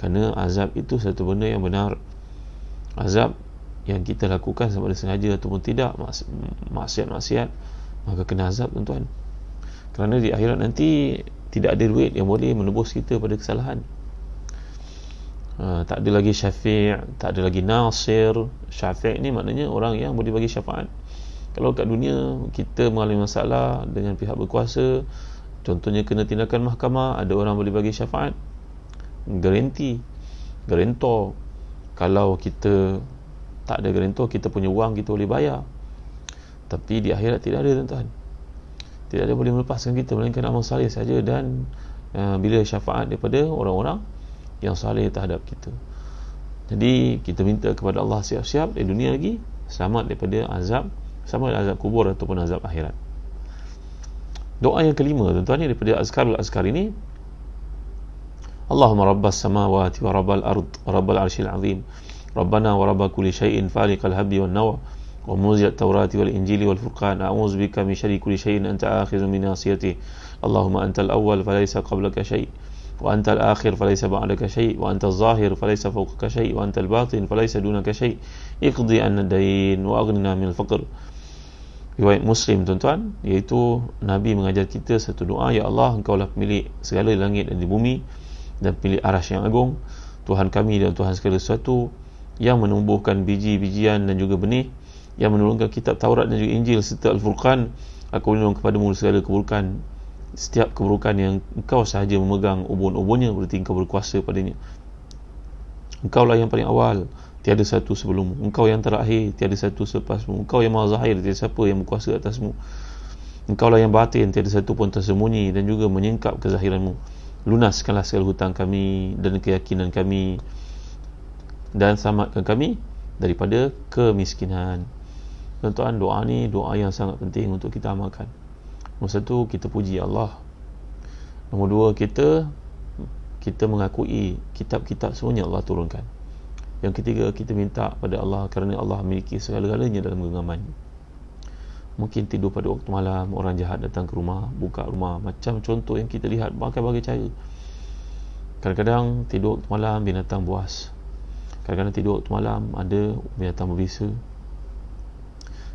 Kerana azab itu satu benda yang benar. Azab yang kita lakukan sama ada sengaja ataupun tidak, maksiat-maksiat, maka kena azab, tuan-tuan. Kerana di akhirat nanti tidak ada duit yang boleh menebus kita pada kesalahan. Tak ada lagi syafi', tak ada lagi nasir. Syafi' ni maknanya orang yang boleh bagi syafaat. Kalau kat dunia kita mengalami masalah dengan pihak berkuasa, contohnya kena tindakan mahkamah, ada orang boleh bagi syafaat, garantor. Kalau kita tak ada garantor, kita punya wang kita boleh bayar. Tapi di akhirat tidak ada, tuan-tuan. Tidak ada boleh melepaskan kita melainkan amal saleh saja, dan bila syafaat daripada orang-orang yang saleh terhadap kita. Jadi kita minta kepada Allah siap-siap di dunia lagi selamat daripada azab, sama ada azab kubur ataupun azab akhirat. Doa yang kelima, tuan-tuan, ni daripada Azkar ini. Allahumma rabbas samawati wa rabbal ard wa rabbal arshil azim, rabbana wa rabba kulli syai'in faliqal habbi wan nawa wa muziyat taurati wal injili wal furqan, a'udzu bika min syarri kulli syai'in anta akhizun min nasiyati. Allahumma antal awwal falaysa qablaka syai', wa antal akhir falaysa ba'daka syai', wa antal zahir falaysa fawqaka syai', wa antal batin falaysa dunaka syai', iqdi anna dayn wa aghnina min al-faqr. Riwayat Muslim, tuan-tuan, iaitu Nabi mengajar kita satu doa. Ya Allah, engkaulah pemilik segala langit dan di bumi, dan pemilik arasy yang agung, Tuhan kami dan Tuhan segala sesuatu, yang menumbuhkan biji-bijian dan juga benih, yang menurunkan kitab Taurat dan juga Injil serta Al-Furqan. Aku berlindung kepadamu segala keburukan, setiap keburukan yang engkau sahaja memegang ubun-ubunnya, berarti engkau berkuasa padanya. Engkaulah yang paling awal, tiada satu sebelummu. Engkau yang terakhir, tiada satu selepasmu. Engkau yang maha zahir, tiada siapa yang berkuasa atasmu. Engkaulah yang batin, tiada satu pun tersembunyi dan juga menyingkap kezahiranmu. Lunaskanlah segala hutang kami dan keyakinan kami, dan selamatkan kami daripada kemiskinan. Tuan-tuan, doa ni doa yang sangat penting untuk kita amalkan. Nombor satu, kita puji Allah. Nombor dua, kita mengakui kitab-kitab semuanya Allah turunkan. Yang ketiga, kita minta pada Allah kerana Allah memiliki segala-galanya dalam genggaman. Mungkin tidur pada waktu malam, orang jahat datang ke rumah, buka rumah, macam contoh yang kita lihat berbagai-bagai cara. Kadang-kadang tidur waktu malam, binatang buas. Kadang-kadang tidur waktu malam, ada binatang berbisa.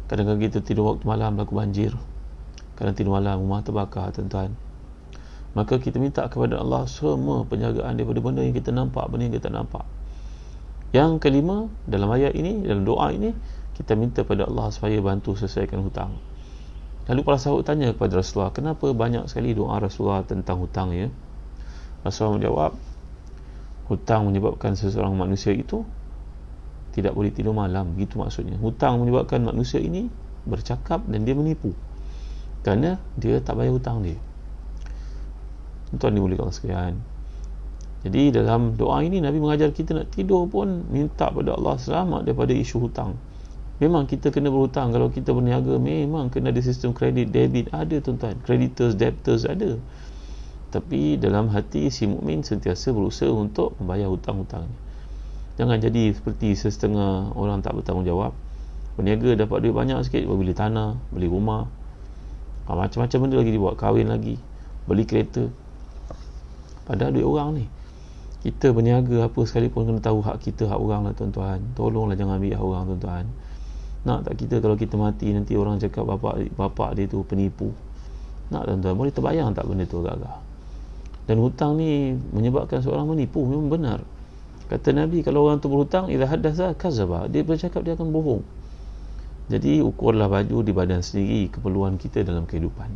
Kadang-kadang kita tidur waktu malam, berlaku banjir. Kadang tidur malam, rumah terbakar, tuan-tuan. Maka kita minta kepada Allah semua penjagaan daripada benda yang kita nampak, benda yang kita tak nampak. Yang kelima, dalam ayat ini, dalam doa ini, kita minta pada Allah supaya bantu selesaikan hutang. Lalu para sahabat tanya kepada Rasulullah, kenapa banyak sekali doa Rasulullah tentang hutang, ya? Rasulullah menjawab, hutang menyebabkan seseorang manusia itu tidak boleh tidur malam. Begitu maksudnya. Hutang menyebabkan manusia ini bercakap dan dia menipu kerana dia tak bayar hutang dia. Tuan dimuliakan sekalian. Jadi dalam doa ini Nabi mengajar kita nak tidur pun minta pada Allah selamat daripada isu hutang. Memang kita kena berhutang. Kalau kita berniaga, memang kena ada sistem kredit, debit, ada tuan-tuan, creditors, debtors ada. Tapi dalam hati si mukmin sentiasa berusaha untuk membayar hutang-hutangnya. Jangan jadi seperti setengah orang tak bertanggungjawab. Berniaga dapat duit banyak sikit, beli tanah, beli rumah, macam-macam benda lagi dibuat, kahwin lagi, beli kereta. Padahal duit orang ni. Kita berniaga apa sekalipun kena tahu hak kita, hak orang lah tuan-tuan. Tolonglah jangan ambil hak orang tuan-tuan. Nak tak kita kalau kita mati nanti orang cakap bapak dia tu penipu? Nak tuan-tuan, boleh terbayang tak benda tu agak-agak? Dan hutang ni menyebabkan seorang menipu, memang benar. Kata Nabi, kalau orang tu berhutang, idza haddatha kazaba, dia bercakap dia akan bohong. Jadi ukurlah baju di badan sendiri keperluan kita dalam kehidupan.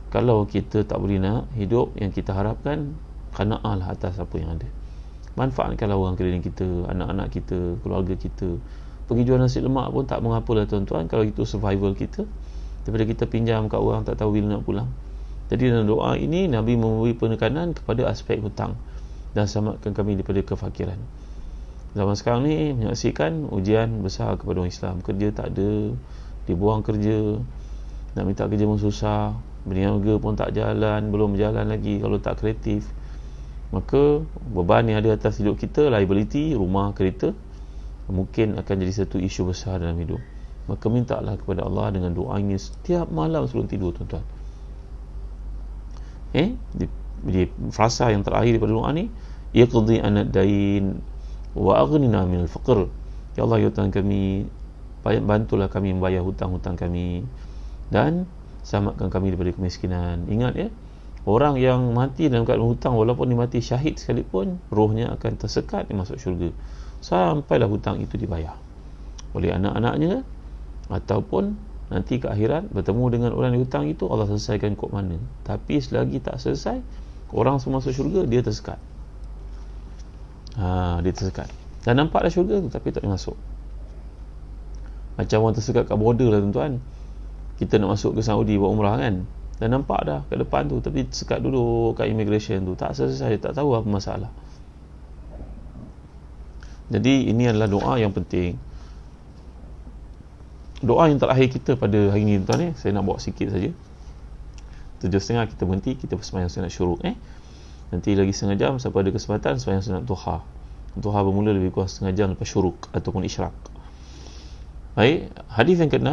Kalau kita tak boleh nak hidup yang kita harapkan, qanaah lah atas apa yang ada. Manfaatkanlah orang keliling kita, anak-anak kita, keluarga kita. Pergi jual nasi lemak pun tak mengapalah tuan-tuan, kalau itu survival kita, daripada kita pinjam kat orang tak tahu bila nak pulang. Jadi dalam doa ini Nabi memberi penekanan kepada aspek hutang dan selamatkan kami daripada kefakiran. Zaman sekarang ni menyaksikan ujian besar kepada orang Islam. Kerja tak ada, dibuang kerja, nak minta kerja pun susah, berniaga pun tak jalan, belum berjalan lagi kalau tak kreatif. Maka beban yang ada atas hidup kita, liability, rumah, kereta, mungkin akan jadi satu isu besar dalam hidup. Maka mintalah kepada Allah dengan doa ini setiap malam sebelum tidur tuan-tuan. Di frasa yang terakhir daripada doa ni, iqdi anad dain wa aghnina minal faqr. Ya Allah, ya Tuhan kami, bantulah kami membayar hutang-hutang kami dan selamatkan kami daripada kemiskinan. Ingat ya, orang yang mati dalam keadaan hutang, walaupun dia mati syahid sekalipun, rohnya akan tersekat, dia masuk syurga sampailah hutang itu dibayar oleh anak-anaknya, ataupun nanti ke akhirat bertemu dengan orang yang hutang itu, Allah selesaikan kok mana. Tapi selagi tak selesai, orang semua masuk syurga, dia tersekat. Dia tersekat dan nampak dah syurga tu, tapi tak boleh masuk. Macam orang tersekat kat border lah tuan-tuan. Kita nak masuk ke Saudi buat umrah kan, dan nampak dah kat depan tu, tapi tersekat duduk kat immigration tu, tak selesai, tak tahu apa masalah. Jadi ini adalah doa yang penting. Doa yang terakhir kita pada hari ini tuan-tuan, saya nak bawa sikit saja. 7.30 kita berhenti, kita sembahyang sunat syuruk. Nanti lagi setengah jam sampai ada kesempatan sembahyang sunat duha. Duha bermula lebih kurang setengah jam lepas syuruk ataupun isyraq. Baik, hadis yang ke-6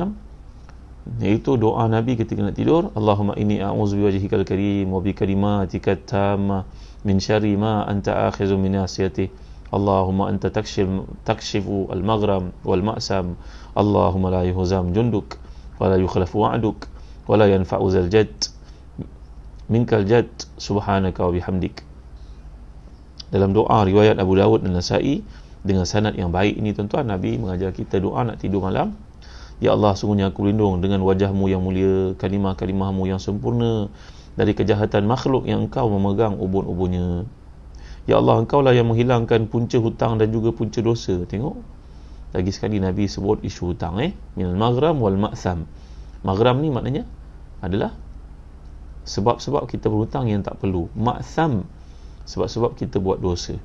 iaitu doa Nabi ketika nak tidur. Allahumma inni a'udzu biwajhikal karim wa bi kalimatikat tammah min syarri ma anta akhizu min nasiyati. Allahumma anta takshifu al-maghram wal ma'sam. Allahumma la yuhzam junduk wa la yukhlafu wa'duk wa la yanfa'u zal jadd minkal jadd subhanaka wa bihamdik. Dalam doa riwayat Abu Dawud dan Nasa'i dengan sanad yang baik ini tuan-tuan, Nabi mengajar kita doa nak tidur malam. Ya Allah, sungguhnya aku berlindung dengan wajahmu yang mulia, kalimah-kalimahmu yang sempurna dari kejahatan makhluk yang engkau memegang ubun-ubunnya. Ya Allah, engkau lah yang menghilangkan punca hutang dan juga punca dosa. Tengok, lagi sekali Nabi sebut isu hutang. Minal maghram wal ma'tham. Maghram ni maknanya adalah sebab-sebab kita berhutang yang tak perlu. Ma'tham, sebab-sebab kita buat dosa.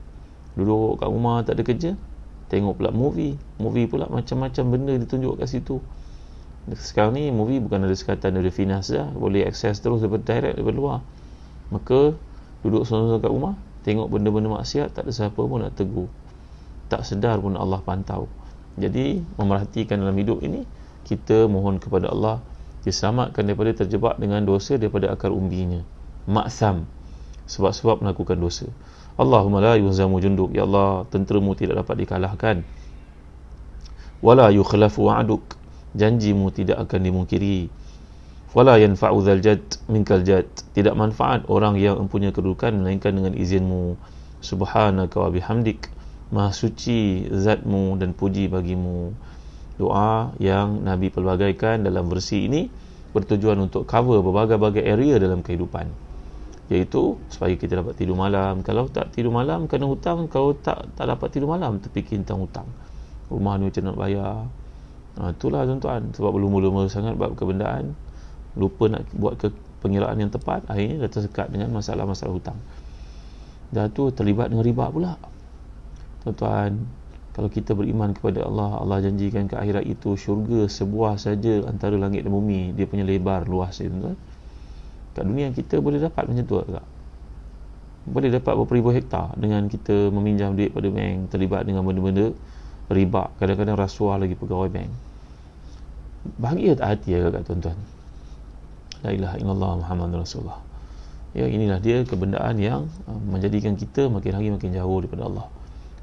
Duduk kat rumah tak ada kerja, tengok pula movie pula macam-macam benda ditunjuk kat situ. Sekarang ni movie bukan ada sekatan dari Finas dah, boleh akses terus daripada direct daripada luar. Maka duduk seorang-seorang kat rumah, tengok benda-benda maksiat, tak ada siapa pun nak tegur, tak sedar pun Allah pantau. Jadi memerhatikan dalam hidup ini, kita mohon kepada Allah diselamatkan daripada terjebak dengan dosa daripada akar umbinya. Ma'tham, sebab-sebab melakukan dosa. Allahumma la yuhzamu junduk. Ya Allah, tenteramu tidak dapat dikalahkan. Wala yukhlafu wa'duk, janjimu tidak akan dimungkiri. Wala yanfa'u dzal jadd minkal jadd, tidak manfaat orang yang mempunyai kedudukan melainkan dengan izinmu. Subhanaka wa bihamdik, maha suci zatmu dan puji bagimu. Doa yang Nabi pelbagaikan dalam versi ini bertujuan untuk cover berbagai-bagai area dalam kehidupan, iaitu supaya kita dapat tidur malam. Kalau tak tidur malam kena hutang, kalau tak dapat tidur malam terfikir tentang hutang, rumah ni macam nak bayar. Itulah tuan-tuan, sebab berlumba-lumba sangat bab kebendaan, lupa nak buat pengiraan yang tepat, akhirnya dah tersekat dengan masalah-masalah hutang. Dah tu terlibat dengan riba pula tuan-tuan. Kalau kita beriman kepada Allah, Allah janjikan ke akhirat itu syurga sebuah saja antara langit dan bumi, dia punya lebar luas dia, tuan-tuan. Kat dunia kita boleh dapat macam tu tak? Boleh dapat beribu hektar dengan kita meminjam duit pada bank, terlibat dengan benda-benda riba, kadang-kadang rasuah lagi pegawai bank. Bahagia tak hati agak tuan-tuan? La ilaha illallah Muhammadur Rasulullah. Ya, inilah dia kebendaan yang menjadikan kita makin hari makin jauh daripada Allah.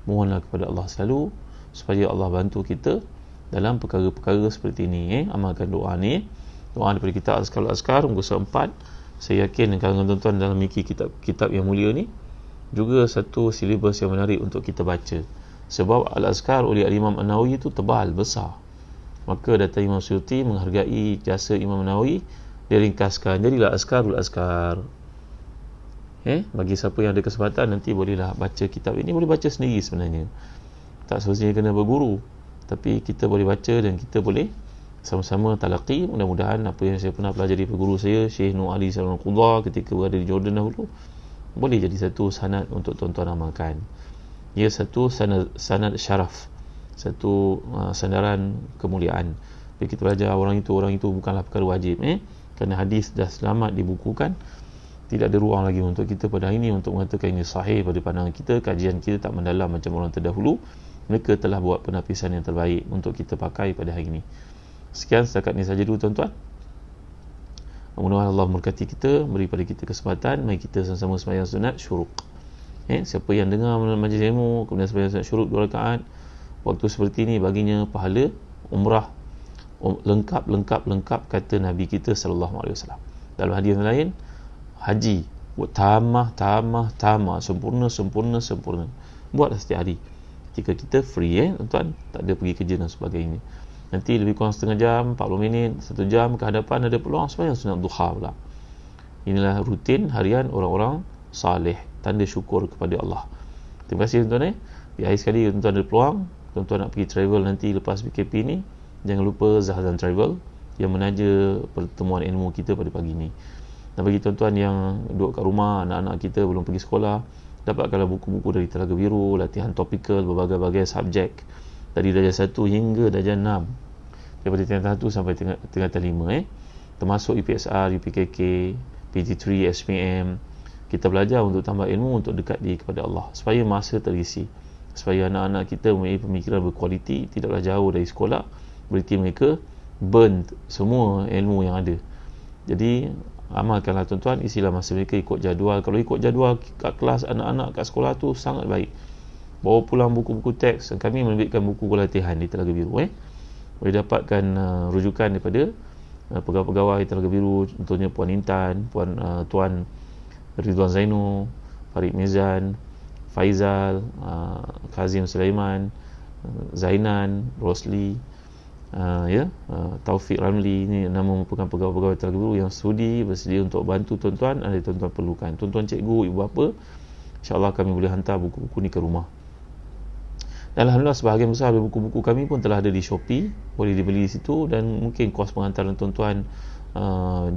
Mohonlah kepada Allah selalu supaya Allah bantu kita dalam perkara-perkara seperti ini. Amalkan doa ni, doa daripada kita Azkar muka surat 4. Saya yakin kalangan tuan-tuan dalam memiliki kitab yang mulia ni juga satu silibus yang menarik untuk kita baca. Sebab Al-Azkar oleh Imam An-Nawawi itu tebal, besar. Maka datang Imam Suyuti menghargai jasa Imam An-Nawawi, dia ringkaskan, jadilah Azkarul Azkar. Bagi siapa yang ada kesempatan nanti bolehlah baca kitab ini, boleh baca sendiri sebenarnya. Tak semestinya kena berguru, tapi kita boleh baca dan kita boleh sama-sama talaqi. Mudah-mudahan apa yang saya pernah pelajari dari guru saya, Syekh Nur Ali Salam Al-Qudha ketika berada di Jordan dahulu, boleh jadi satu sanad untuk tuan-tuan amalkan. Ia satu sanad syaraf, satu sandaran kemuliaan. Bila kita belajar orang itu bukanlah perkara wajib, kerana hadis dah selamat dibukukan, tidak ada ruang lagi untuk kita pada hari ini untuk mengatakan ini sahih pada pandangan kita. Kajian kita tak mendalam macam orang terdahulu. Mereka telah buat penapisan yang terbaik untuk kita pakai pada hari ini. Sekian setakat ini saja dulu tuan-tuan. Mudah-mudahan Allah memberkati kita, beri pada kita kesempatan. Mari kita sama-sama sembahyang sunat syuruk. Siapa yang dengar majlis ilmu kemudian sembahyang sunat syuruk 2 rakaat, waktu seperti ini baginya pahala umrah lengkap kata Nabi kita sallallahu alaihi wasallam. Dalam hadis lain, haji tamah sempurna. Buatlah setiap hari ketika kita free, tuan-tuan, tak ada pergi kerja dan sebagainya. Nanti lebih kurang setengah jam, 40 minit, 1 jam ke hadapan ada peluang sembahyang sunat duha pula. Inilah rutin harian orang-orang saleh, tanda syukur kepada Allah. Terima kasih tuan-tuan. Di akhir sekali, tuan-tuan ada peluang, tuan-tuan nak pergi travel nanti lepas PKP ni, jangan lupa Zahzan Travel yang menaja pertemuan ilmu kita pada pagi ni. Dan bagi tuan-tuan yang duduk kat rumah, anak-anak kita belum pergi sekolah, dapatkanlah buku-buku dari Telaga Biru, latihan topikal berbagai-bagai subjek dari darjah 1 hingga darjah 6, daripada tingkatan 1 sampai tingkatan 5, termasuk UPSR, UPKK, PT3, SPM. Kita belajar untuk tambah ilmu, untuk dekat diri kepada Allah, supaya masa terisi, supaya anak-anak kita memiliki pemikiran berkualiti, tidaklah jauh dari sekolah, berarti mereka burn semua ilmu yang ada. Jadi amalkanlah tuan-tuan, isilah masa mereka ikut jadual. Kalau ikut jadual kat kelas anak-anak kat sekolah tu sangat baik. Bawa pulang buku-buku teks. Kami menerbitkan buku latihan di Telaga Biru. Boleh dapatkan rujukan daripada pegawai-pegawai Telaga Biru, contohnya Puan Intan, Tuan Ridwan Zainul, Farid Mizan, Faizal, Kazim Sulaiman, Zainan, Rosli, Taufik Ramli. Ini nama merupakan pegawai-pegawai Telaga Biru yang sudi bersedia untuk bantu tuan-tuan ada tuan-tuan perlukan. Tuan-tuan cikgu, ibu bapa, insya-Allah kami boleh hantar buku-buku ni ke rumah. Dan alhamdulillah sebahagian besar dari buku-buku kami pun telah ada di Shopee, boleh dibeli di situ, dan mungkin kos penghantaran tuan-tuan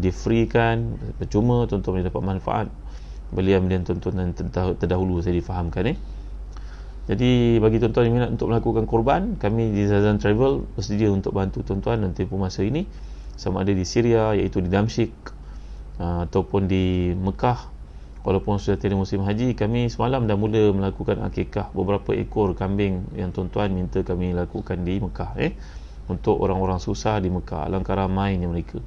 di-freekan, percuma, tuan-tuan boleh dapat manfaat belian tuan-tuan yang terdahulu saya difahamkan. Jadi bagi tuan-tuan yang minat untuk melakukan korban, kami di Zazan Travel bersedia untuk bantu tuan-tuan dalam tempoh masa ini, sama ada di Syria iaitu di Damsyik ataupun di Mekah. Walaupun sudah tiada musim haji, kami semalam dah mula melakukan akikah beberapa ekor kambing yang tuan-tuan minta kami lakukan di Mekah, untuk orang-orang susah di Mekah. Alangkah ramainya mereka.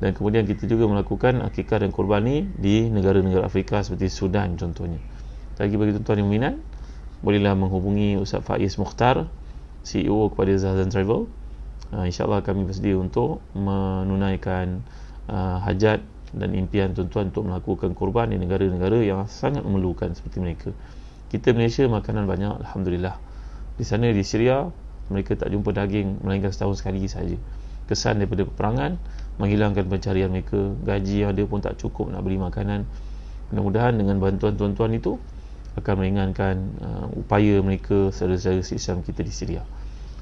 Dan kemudian kita juga melakukan akikah dan korban ni di negara-negara Afrika seperti Sudan contohnya. Lagi bagi tuan-tuan yang minat, bolehlah menghubungi Ustaz Faiz Mukhtar, CEO kepada Zahzan Travel. InsyaAllah kami bersedia untuk menunaikan hajat dan impian tuan-tuan untuk melakukan korban di negara-negara yang sangat memerlukan seperti mereka. Kita Malaysia makanan banyak, alhamdulillah. Di sana di Syria mereka tak jumpa daging melainkan setahun sekali saja. Kesan daripada peperangan menghilangkan pencarian mereka, gaji yang ada pun tak cukup nak beli makanan. Mudah-mudahan dengan bantuan tuan-tuan itu akan meringankan upaya mereka saudara-saudara Islam kita di Syria.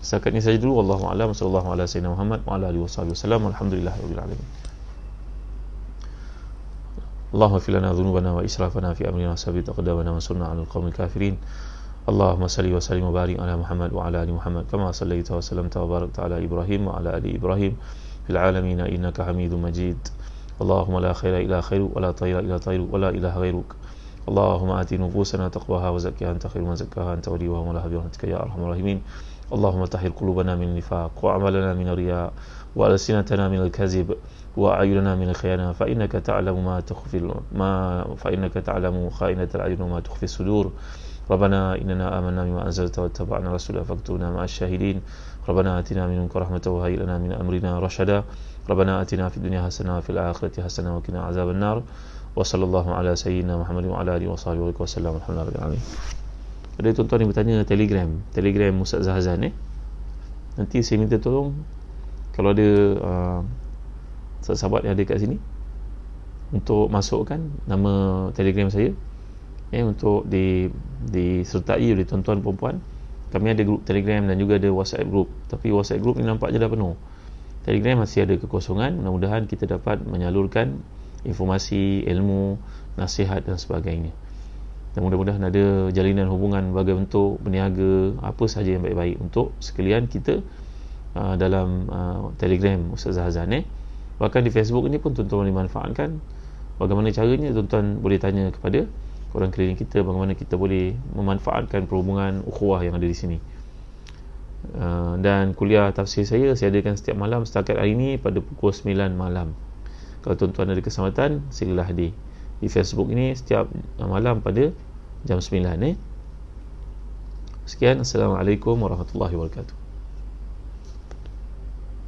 Setakat ini saja dulu. Wallahu a'lam. Sallallahu ala sayyidina Muhammad wa ala alihi wasallam. Alhamdulillahirabbil alamin. Allahumma fil lana dhunubana wa israfana fi amrina wa sabbit aqdamana wa sunna 'alal qaumil kafirin. Allahumma salli wa sallim wa barik ala Muhammad wa ala ali Muhammad kama sallaita wa sallamta wa barakta ala Ibrahim wa ala ali Ibrahim fil alamin innaka Hamidum Majid. Allahumma la khaira illa khairuk wa la tayra illa tayruk wa la ilaha ghairuk. Allahumma ati nufusana taqwaha wa zakkiha anta khairu man zakkaha anta waliyuha wa mawlaha bi rahmatika ya arhamar rahimin. Allahumma tahhir qulubana min nifaq wa amalana min riya wa alsinatana min al-kadhib wa a'yunana min al-khiyana fa innaka ta'lamu ma kha'inat al-a'yun wa ma tukhfi as-sudur. Rabbana innana amanna bima anzalta wattaba'na rasula faktubna ma'asy syahidin. Rabbana atina min ladunka rahmatan wa hayyi lana min amrina rashada. Rabbana atina fid dunya hasanah wa fil akhirati hasanah wa qina azaban nar. Wa sallallahu ala sayyidina Muhammad wa ala alihi wa sahbihi wa sallam. Alhamdulillah. Ada tuan-tuan yang bertanya Telegram Ustaz Zahazan nanti saya minta tolong kalau ada sahabat yang ada kat sini untuk masukkan nama Telegram saya untuk disertai oleh tuan-tuan perempuan. Kami ada grup Telegram dan juga ada WhatsApp group, tapi WhatsApp group ni nampaknya dah penuh. Telegram masih ada kekosongan. Mudah-mudahan kita dapat menyalurkan informasi, ilmu, nasihat dan sebagainya. Dan mudah-mudahan ada jalinan hubungan berbagai bentuk, berniaga, apa sahaja yang baik-baik untuk sekalian kita dalam Telegram Ustaz Zahazan. Bahkan di Facebook ini pun tuan-tuan boleh manfaatkan. Bagaimana caranya, tuan-tuan boleh tanya kepada orang keliling kita bagaimana kita boleh memanfaatkan perhubungan ukhuwah yang ada di sini. Dan kuliah tafsir saya adakan setiap malam setakat hari ini pada pukul 9 malam. Kalau tuan-tuan ada kesempatan, silalah hadir di Facebook ini setiap malam pada jam 9. Sekian, Assalamualaikum warahmatullahi wabarakatuh.